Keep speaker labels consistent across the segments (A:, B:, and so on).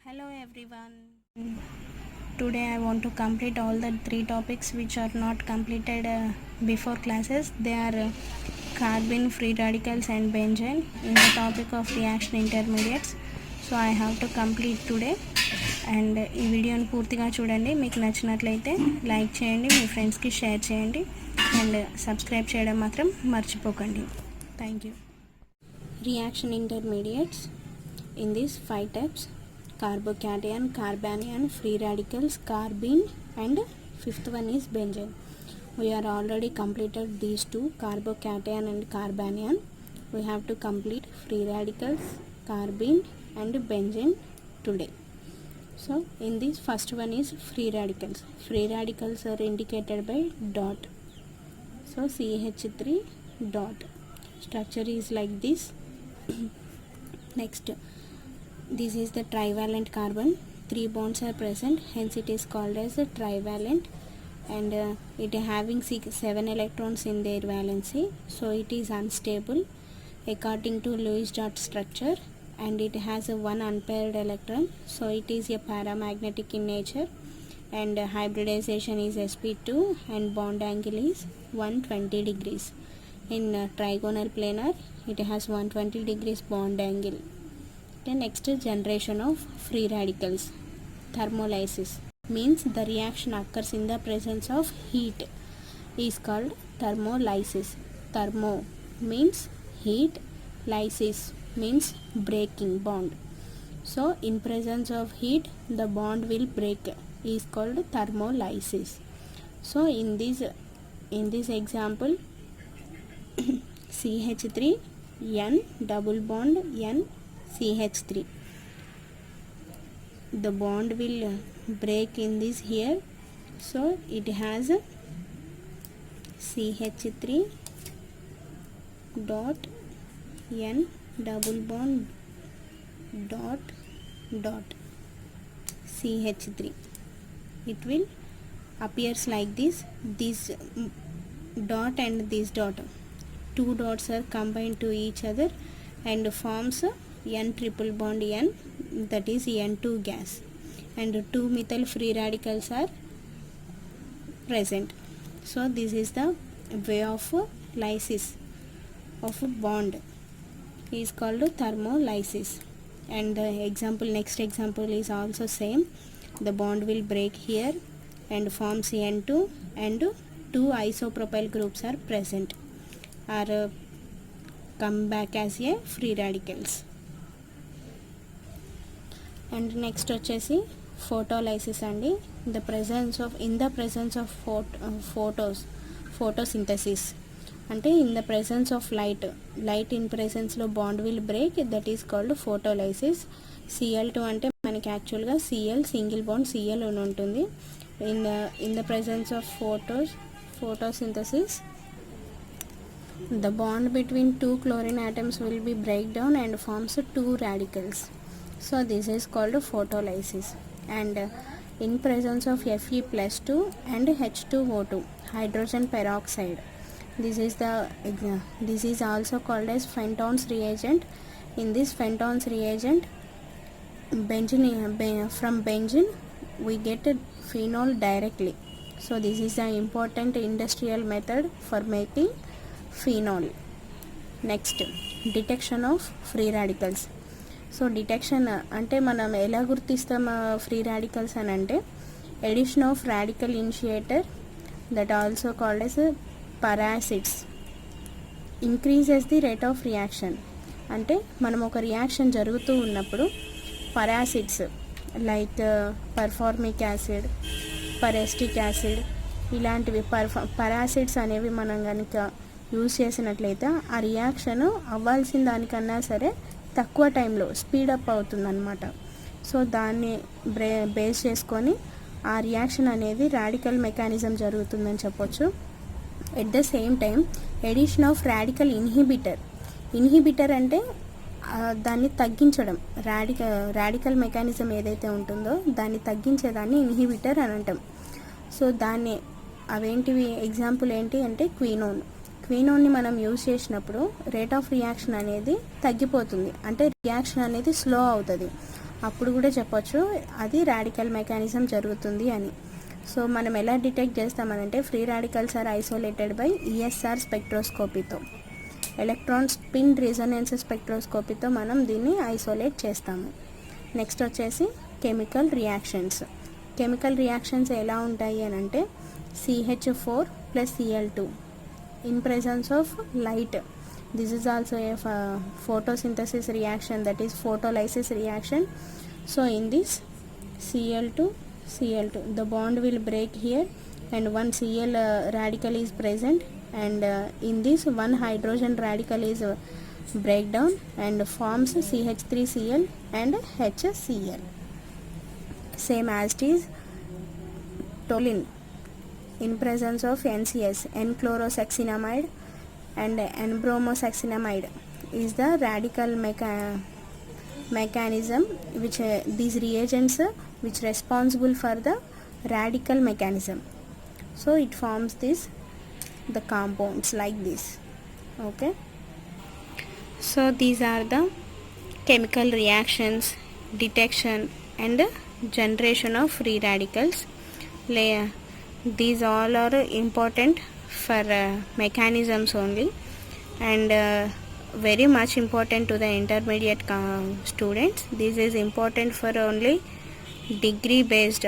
A: Hello everyone. Today I want to complete all the three topics which are not completed before classes. They are carbene, free radicals and benzene in the topic of reaction intermediates. So I have to complete today. And ఈ వీడియోని పూర్తిగా చూడండి. మీకు నచ్చినట్లయితే like చేయండి, మీ ఫ్రెండ్స్కి share చేయండి and subscribe చేయడం మాత్రం మర్చిపోకండి. Thank you. Reaction intermediates in these 5 types: carbocation, carbanion, free radicals, carbene, and fifth one is benzene. We are already completed these two, carbocation and carbanion. We have to complete free radicals, carbene and benzene today. So in this first one is free radicals. Free radicals are indicated by dot. So CH3 dot. Structure is like this. Next, this is the trivalent carbon. 3 bonds are present, hence it is called as a trivalent, and it having 7 electrons in their valency, so it is unstable according to Lewis dot structure, and it has a 1 unpaired electron, so it is a paramagnetic in nature, and hybridization is sp2 and bond angle is 120 degrees. In trigonal planar it has 120 degrees bond angle. The next generation of free radicals, thermolysis, means the reaction occurs in the presence of heat, is called thermolysis. Thermo means heat, lysis means breaking bond. So in presence of heat the bond will break, is called thermolysis. So in this example CH3 N double bond N CH3, the bond will break in this here, so it has CH3 dot N double bond dot CH3. It will appears like this dot and this dot, 2 dots are combined to each other and forms N triple bond N, that is N2 gas, and 2 methyl free radicals are present. So this is the way of lysis of bond, is called thermolysis. And the example, next example is also same. The bond will break here and forms N2, and 2 isopropyl groups are present, are come back as a free radicals. And next వచ్చేసి photolysis అండి. in the presence of photosynthesis, అంటే in the presence of light in presence లో bond will break, that is called photolysis. Cl2 అంటే మనకి యాక్చువల్గా Cl single bond Cl అని ఉంటుంది. in the presence of photosynthesis the bond between 2 chlorine atoms will be break down and forms 2 radicals. So this is called photolysis. And in presence of Fe+2 and H2O2, hydrogen peroxide, this is also called as Fenton's reagent. In this Fenton's reagent, from benzene we get a phenol directly. So this is the important industrial method for making phenol. Next, detection of free radicals. So detection అంటే మనం ఎలా గుర్తిస్తాం free radicals అని అంటే, addition of radical initiator, that also called as peracids, increases the rate of reaction. అంటే మనం ఒక reaction జరుగుతూ ఉన్నప్పుడు peracids like performic acid, peracetic acid, ఇలాంటివి పరాసిడ్స్ అనేవి మనం కనుక యూజ్ చేసినట్లయితే ఆ రియాక్షన్ అవ్వాల్సిన దానికన్నా సరే తక్కువ టైంలో స్పీడప్ అవుతుందన్నమాట. సో దాన్ని బేస్ చేసుకొని ఆ రియాక్షన్ అనేది రాడికల్ మెకానిజం జరుగుతుందని చెప్పొచ్చు. At the same time addition of radical inhibitor అంటే దాన్ని తగ్గించడం, రాడికల్ మెకానిజం ఏదైతే ఉంటుందో దాన్ని తగ్గించేదాన్ని ఇన్హిబిటర్ అని అంటాం. సో దాన్ని అవేంటివి ఎగ్జాంపుల్ ఏంటి అంటే క్వినోన్ని మనం యూజ్ చేసినప్పుడు రేట్ ఆఫ్ రియాక్షన్ అనేది తగ్గిపోతుంది, అంటే రియాక్షన్ అనేది స్లో అవుతుంది. అప్పుడు కూడా చెప్పొచ్చు అది రాడికల్ మెకానిజం జరుగుతుంది అని. సో మనం ఎలా డిటెక్ట్ చేస్తామనంటే free radicals are isolated by ESR స్పెక్ట్రోస్కోపీతో, ఎలక్ట్రాన్ స్పిన్ రిజొనెన్స్ స్పెక్ట్రోస్కోపీతో మనం దీన్ని ఐసోలేట్ చేస్తాము. నెక్స్ట్ వచ్చేసి కెమికల్ రియాక్షన్స్. కెమికల్ రియాక్షన్స్ ఎలా ఉంటాయి అని అంటే CH4 + Cl2 in presence of light. This is also a photosynthesis reaction, that is photolysis reaction. So in this Cl2 the bond will break here and one Cl radical is present, and in this one hydrogen radical is breakdown and forms CH3Cl and HCl. Same as it is toluene in presence of NCS, N-chlorosuccinamide and N-bromosuccinamide is the radical mechanism which these reagents which responsible for the radical mechanism. So it forms the compounds like this. Okay, so these are the chemical reactions, detection and generation of free radicals. These all are important for mechanisms only, and very much important to the intermediate students. This is important for only degree based,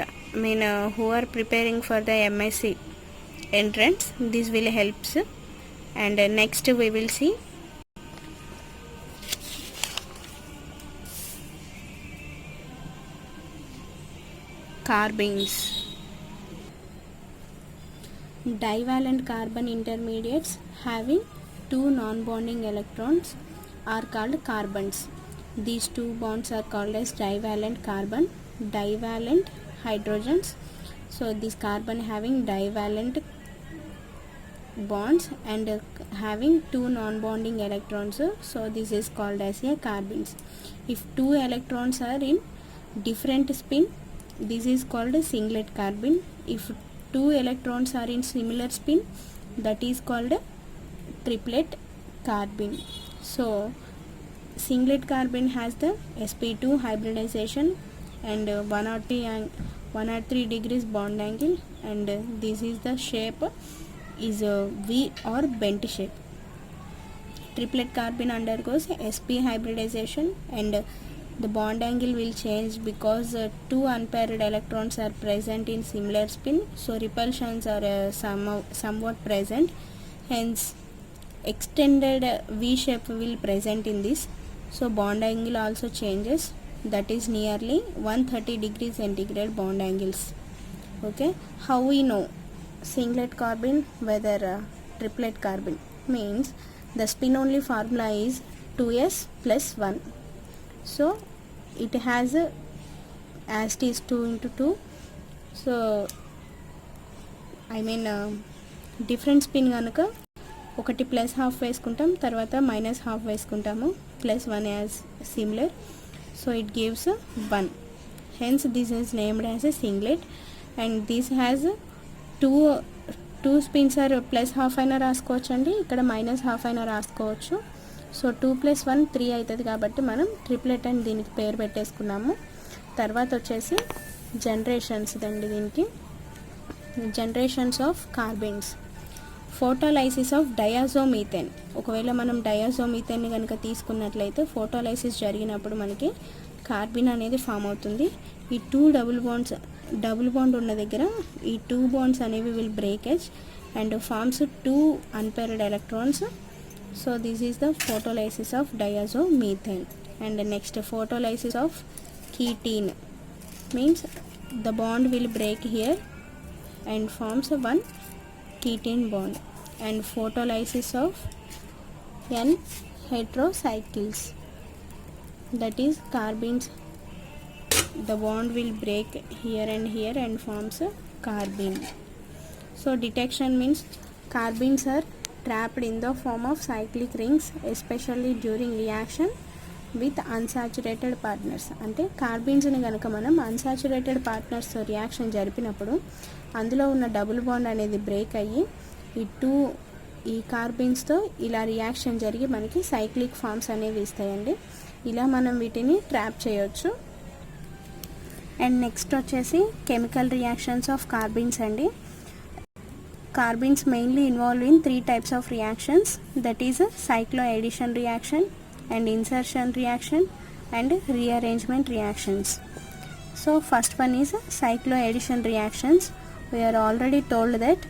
A: who are preparing for the MSc entrance. This will helps. And next we will see carbenes. Divalent carbon intermediates having two non-bonding electrons are called carbenes. These two bonds are called as divalent carbon. Divalent hydrogens, so this carbon having divalent bonds and having two non-bonding electrons, so this is called as a carbenes. If two electrons are in different spin, this is called a singlet carbene. If two electrons are in similar spin, that is called a triplet carbene. So singlet carbene has the sp2 hybridization and 103 degrees bond angle, and this is the shape is a V or bent shape. Triplet carbene undergoes sp hybridization and the bond angle will change because two unpaired electrons are present in similar spin, so repulsions are somewhat present, hence extended V shape will present in this. So bond angle also changes, that is nearly 130 degrees centigrade bond angles. Okay, how we know singlet carbene whether triplet carbene means the spin only formula is 2s plus 1. So it has as it is 2 into 2, so different spin కనుక ఒకటి plus half వేసుకుంటాం, తర్వాత minus half వేసుకుంటాము, plus 1 as similar, so it gives 1, hence this is named as a singlet. And this has two spins are plus half అయినా రాసుకోవచ్చు అండి, ఇక్కడ minus half అయినా రాసుకోవచ్చు. సో 2 + 1 3 అవుతుంది కాబట్టి మనం ట్రిప్లెట్ అని దీనికి పేరు పెట్టేసుకున్నాము. తర్వాత వచ్చేసి జనరేషన్స్ అండి, దీనికి generations of carbenes. Photolysis of diazomethane. ఒకవేళ మనం డయాజోమీథేన్ని కనుక తీసుకున్నట్లయితే ఫోటోలైసిస్ జరిగినప్పుడు మనకి కార్బిన్ అనేది ఫామ్ అవుతుంది. ఈ టూ డబుల్ బాండ్ ఉన్న దగ్గర ఈ 2 బాండ్స్ అనేవి will breakage and forms 2 unpaired electrons. So this is the photolysis of diazomethane. And next photolysis of ketene means the bond will break here and forms a one ketene bond. And photolysis of n heterocycles, that is carbenes, the bond will break here and forms a carbene. So detection means carbenes are trapped in the form of cyclic rings, especially during reaction with unsaturated partners. అంటే కార్బీన్స్ని కనుక మనం unsaturated పార్ట్నర్స్తో reaction జరిపినప్పుడు అందులో ఉన్న double bond అనేది break అయ్యి ఈ కార్బీన్స్తో ఇలా రియాక్షన్ జరిగి మనకి సైక్లిక్ ఫార్మ్స్ అనేవి ఇస్తాయండి. ఇలా మనం వీటిని ట్రాప్ చేయొచ్చు. అండ్ నెక్స్ట్ వచ్చేసి కెమికల్ రియాక్షన్స్ ఆఫ్ కార్బన్స్ అండి. Carbons mainly involved in three types of reactions, that is cycloaddition reaction and insertion reaction and rearrangement reactions. So first one is cycloaddition reactions. We are already told that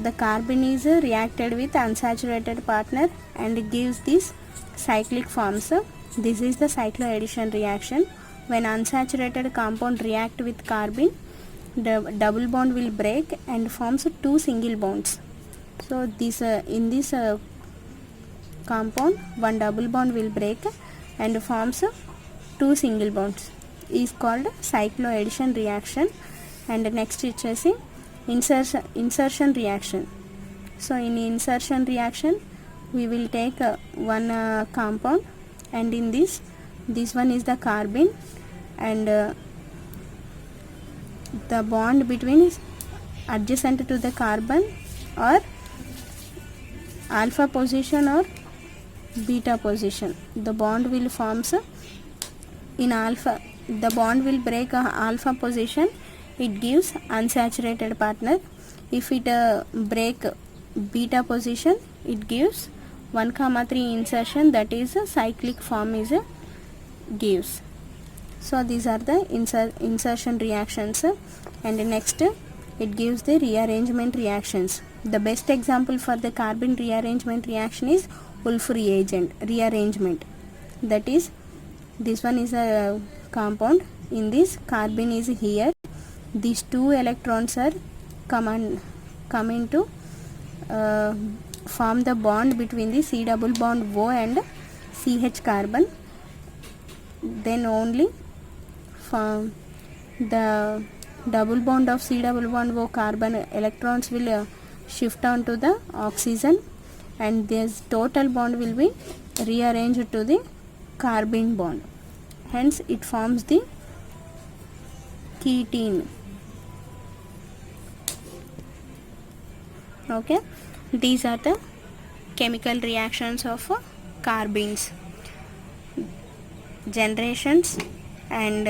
A: the carbon is reacted with unsaturated partner and gives these cyclic forms. This is the cycloaddition reaction. When unsaturated compound react with carbon, the double bond will break and forms two single bonds. So this in this compound one double bond will break and forms two single bonds, is called cycloaddition reaction. And next వచ్చేసి insertion reaction. So in insertion reaction we will take one compound, and in this one is the carbon, and the bond between is adjacent to the carbon or alpha position or beta position. The bond will forms in alpha, the bond will break alpha position, it gives unsaturated partner. If it break beta position, it gives 1,3 insertion, that is a cyclic form is gives. So these are the insertion reactions. And next it gives the rearrangement reactions. The best example for the carbon rearrangement reaction is Wolff rearrangement. That is, this one is a compound, in this carbon is here, these two electrons are come to form the bond between the C double bond O and CH carbon. Then only the double bond of C double bond O carbon electrons will shift on to the oxygen, and this total bond will be rearranged to the carbon bond, hence it forms the ketene. Okay, these are the chemical reactions of carbons. Generations and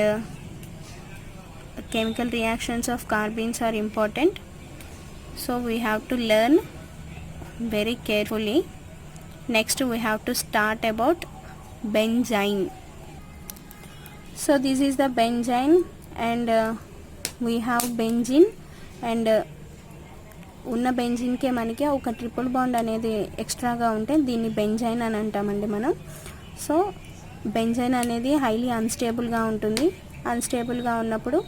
A: chemical reactions of carbons are important, so we have to learn very carefully. Next we have to start about benzene. So this is the benzene, and we have benzene, and ఉన్న బెంజిన్కే మనకి ఒక triple bond అనేది ఎక్స్ట్రాగా ఉంటే దీన్ని benzyl అని అంటామండి మనం. సో బెంజైన్ అనేది హైలీ అన్స్టేబుల్గా ఉంటుంది. అన్స్టేబుల్గా ఉన్నప్పుడు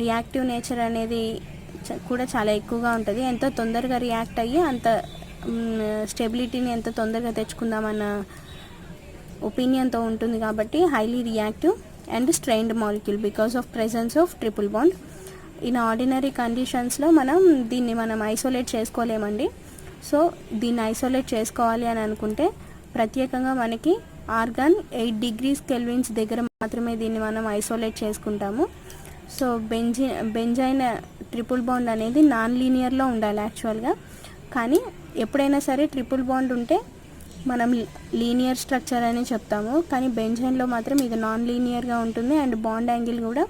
A: రియాక్టివ్ నేచర్ అనేది కూడా చాలా ఎక్కువగా ఉంటుంది. ఎంతో తొందరగా రియాక్ట్ అయ్యి అంత స్టెబిలిటీని ఎంత తొందరగా తెచ్చుకుందామన్న ఒపీనియన్తో ఉంటుంది. కాబట్టి highly reactive and strained molecule because of presence of triple bond. In ordinary కండిషన్స్లో దీన్ని మనం ఐసోలేట్ చేసుకోలేమండి. సో దీన్ని ఐసోలేట్ చేసుకోవాలి అని అనుకుంటే ప్రత్యేకంగా మనకి ఆర్గాన్ 8 degrees Kelvin దగ్గర మాత్రమే దీన్ని మనం ఐసోలేట్ చేసుకుంటాము. సో బెంజైన్ ట్రిపుల్ బాండ్ అనేది నాన్ లీనియర్లో ఉండాలి యాక్చువల్గా, కానీ ఎప్పుడైనా సరే ట్రిపుల్ బాండ్ ఉంటే మనం లీనియర్ స్ట్రక్చర్ అని చెప్తాము, కానీ బెంజైన్లో మాత్రం ఇది నాన్ లీనియర్గా ఉంటుంది. అండ్ బాండ్ యాంగిల్ కూడా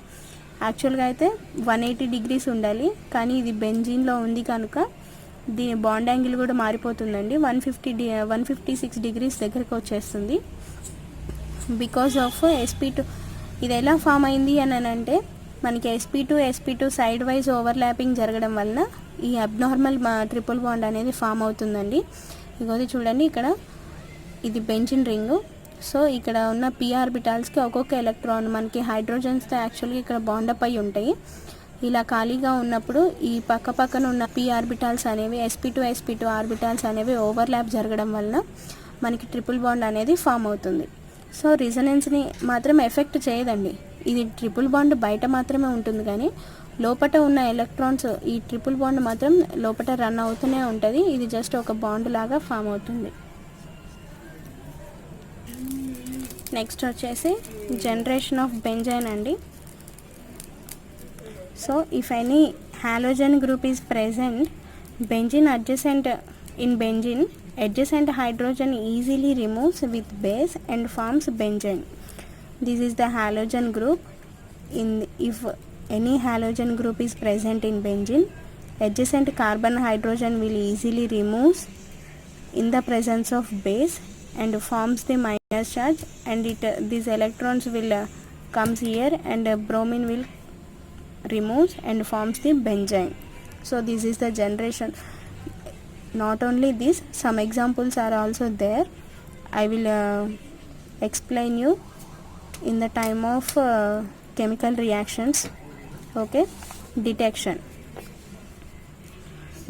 A: యాక్చువల్గా అయితే 180 degrees ఉండాలి, కానీ ఇది బెంజీన్లో ఉంది కనుక దీని బాండ్ యాంగిల్ కూడా మారిపోతుందండి. 156 degrees దగ్గరకు వచ్చేస్తుంది బికాజ్ ఆఫ్ sp2. ఇది ఎలా ఫామ్ అయింది అని అంటే మనకి sp2 సైడ్ వైజ్ ఓవర్లాపింగ్ జరగడం వలన ఈ అబ్నార్మల్ ట్రిపుల్ బాండ్ అనేది ఫామ్ అవుతుందండి. ఇగోది చూడండి, ఇక్కడ ఇది బెంజిన్ రింగు. సో ఇక్కడ ఉన్న p ఆర్బిటాల్స్కి ఒక్కొక్క ఎలక్ట్రాన్ మనకి హైడ్రోజన్స్తో యాక్చువల్గా ఇక్కడ బాండప్ అయి ఉంటాయి. ఇలా ఖాళీగా ఉన్నప్పుడు ఈ పక్కన ఉన్న p ఆర్బిటాల్స్ అనేవి sp2 ఆర్బిటాల్స్ అనేవి ఓవర్లాప్ జరగడం వలన మనకి ట్రిపుల్ బాండ్ అనేది ఫామ్ అవుతుంది. సో రిజనెన్స్ని మాత్రం ఎఫెక్ట్ చేయదండి. ఇది ట్రిపుల్ బాండ్ బయట మాత్రమే ఉంటుంది, కానీ లోపట ఉన్న ఎలక్ట్రాన్స్ ఈ ట్రిపుల్ బాండ్ మాత్రం లోపట రన్ అవుతూనే ఉంటుంది. ఇది జస్ట్ ఒక బాండ్ లాగా ఫామ్ అవుతుంది. నెక్స్ట్ వచ్చేసి జనరేషన్ ఆఫ్ బెంజైన్ అండి. So if any halogen group is present, benzene adjacent hydrogen easily removes with base and forms benzene. this is the halogen group. If any halogen group is present in benzene, adjacent carbon hydrogen will easily remove in the presence of base and forms the minus charge, and these electrons will comes here, and bromine will removes and forms the benzene. So this is the generation. Not only this, some examples are also there. I will explain you in the time of chemical reactions. Okay, detection.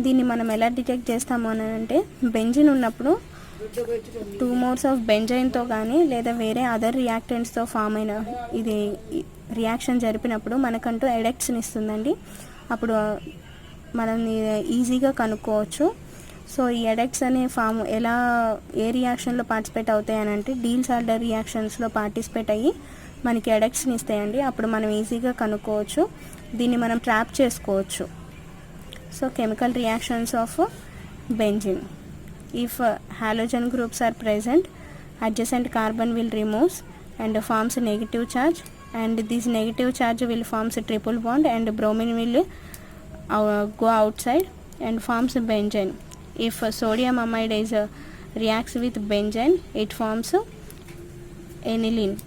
A: దీన్ని మనం ఎలా detect చేస్తాము అని అంటే, benzene ఉన్నప్పుడు 2 moles of బెంజైన్తో కానీ లేదా వేరే అదర్ రియాక్టెంట్స్తో ఫామ్ అయిన ఇది రియాక్షన్ జరిపినప్పుడు మనకంటూ ఎడక్ట్స్ని ఇస్తుందండి. అప్పుడు మనం ఈజీగా కనుక్కోవచ్చు. సో ఈ ఎడక్ట్స్ అనే ఫామ్ ఎలా ఏ రియాక్షన్లో పార్టిసిపేట్ అవుతాయి అని అంటే, డీల్స్ ఆర్డర్ రియాక్షన్స్లో పార్టిసిపేట్ అయ్యి మనకి ఎడక్ట్స్ని ఇస్తాయండి. అప్పుడు మనం ఈజీగా కనుక్కోవచ్చు, దీన్ని మనం ట్రాప్ చేసుకోవచ్చు. So chemical reactions of benzene. If halogen groups are present, adjacent carbon will remove and forms a negative charge, and this negative charge will forms a triple bond, and bromine will go outside and forms a benzene. If sodium amide is reacts with benzene, it forms aniline.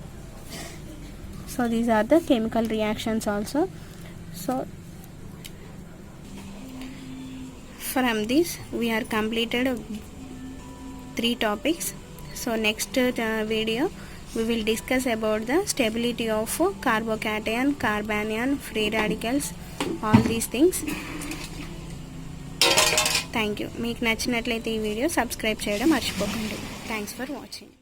A: So these are the chemical reactions also. So from this we are completed 3 topics. So next video we will discuss about the stability of carbocation, carbanion, free radicals, all these things. Thank you. మీకు నచ్చినట్లయితే ఈ video subscribe చేయడం మర్చిపోకండి. Thanks for watching.